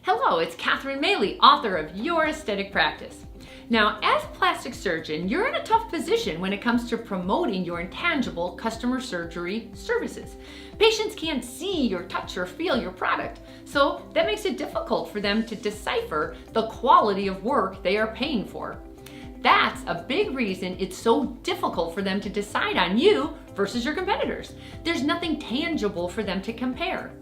Hello, it's Catherine Maley, author of Your Aesthetic Practice. Now, as a plastic surgeon, you're in a tough position when it comes to promoting your intangible customer surgery services. Patients can't see or touch or feel your product, so that makes it difficult for them to decipher the quality of work they are paying for. That's a big reason it's so difficult for them to decide on you versus your competitors. There's nothing tangible for them to compare.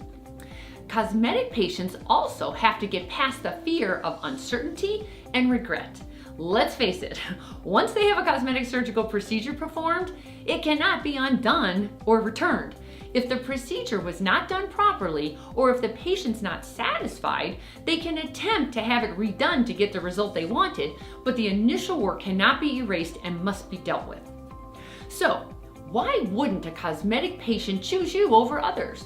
Cosmetic patients also have to get past the fear of uncertainty and regret. Let's face it, once they have a cosmetic surgical procedure performed, it cannot be undone or returned. If the procedure was not done properly, or if the patient's not satisfied, they can attempt to have it redone to get the result they wanted, but the initial work cannot be erased and must be dealt with. So, why wouldn't a cosmetic patient choose you over others?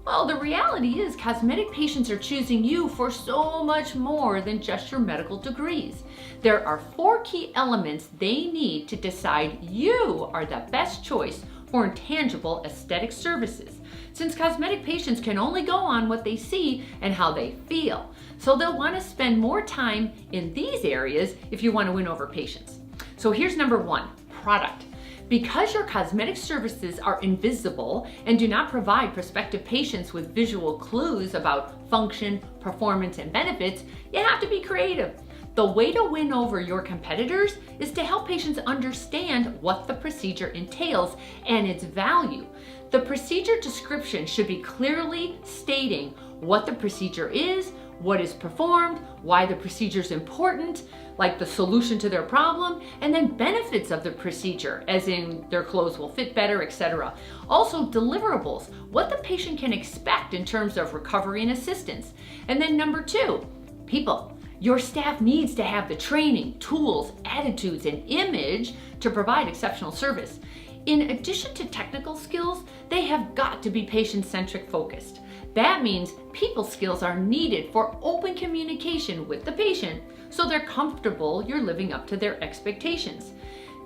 Well, the reality is cosmetic patients are choosing you for so much more than just your medical degrees. There are 4 key elements they need to decide you are the best choice for intangible aesthetic services, since cosmetic patients can only go on what they see and how they feel. So they'll want to spend more time in these areas if you want to win over patients. So here's number 1, product. Because your cosmetic services are invisible and do not provide prospective patients with visual clues about function, performance, and benefits, you have to be creative. The way to win over your competitors is to help patients understand what the procedure entails and its value. The procedure description should be clearly stating what the procedure is, what is performed, why the procedure is important, like the solution to their problem, and then benefits of the procedure, as in their clothes will fit better, etc. Also deliverables, what the patient can expect in terms of recovery and assistance. And then number 2, people. Your staff needs to have the training, tools, attitudes, and image to provide exceptional service. In addition to technical skills, they have got to be patient-centric focused. That means people skills are needed for open communication with the patient so they're comfortable you're living up to their expectations.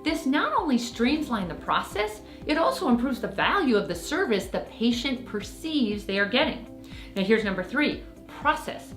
This not only streamlines the process, it also improves the value of the service the patient perceives they are getting. Now here's number 3, process.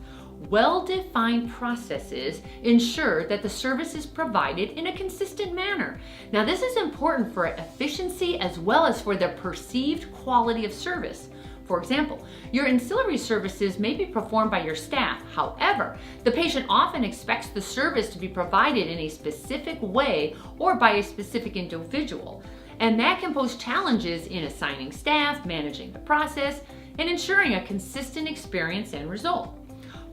Well-defined processes ensure that the service is provided in a consistent manner. Now this is important for efficiency as well as for the perceived quality of service. For example, your ancillary services may be performed by your staff. However, the patient often expects the service to be provided in a specific way or by a specific individual. And that can pose challenges in assigning staff, managing the process, and ensuring a consistent experience and result.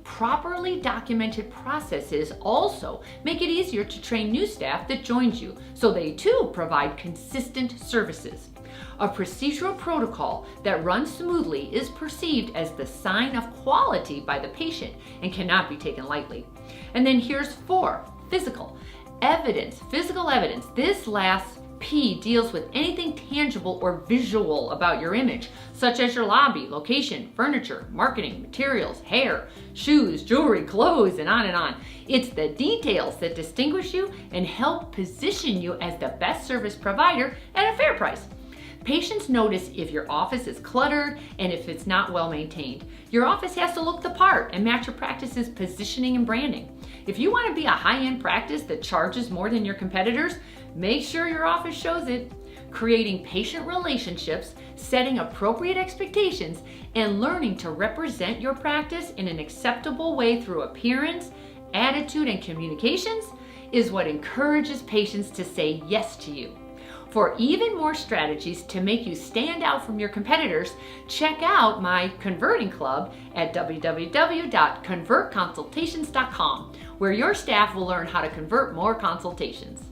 Properly documented processes also make it easier to train new staff that joins you, so they too provide consistent services. A procedural protocol that runs smoothly is perceived as the sign of quality by the patient and cannot be taken lightly. And then here's 4, physical evidence. Physical evidence. This last P deals with anything tangible or visual about your image, such as your lobby, location, furniture, marketing, materials, hair, shoes, jewelry, clothes, and on and on. It's the details that distinguish you and help position you as the best service provider at a fair price. Patients notice if your office is cluttered and if it's not well maintained. Your office has to look the part and match your practice's positioning and branding. If you want to be a high-end practice that charges more than your competitors, make sure your office shows it. Creating patient relationships, setting appropriate expectations, and learning to represent your practice in an acceptable way through appearance, attitude, and communications is what encourages patients to say yes to you. For even more strategies to make you stand out from your competitors, check out my Converting Club at www.convertconsultations.com, where your staff will learn how to convert more consultations.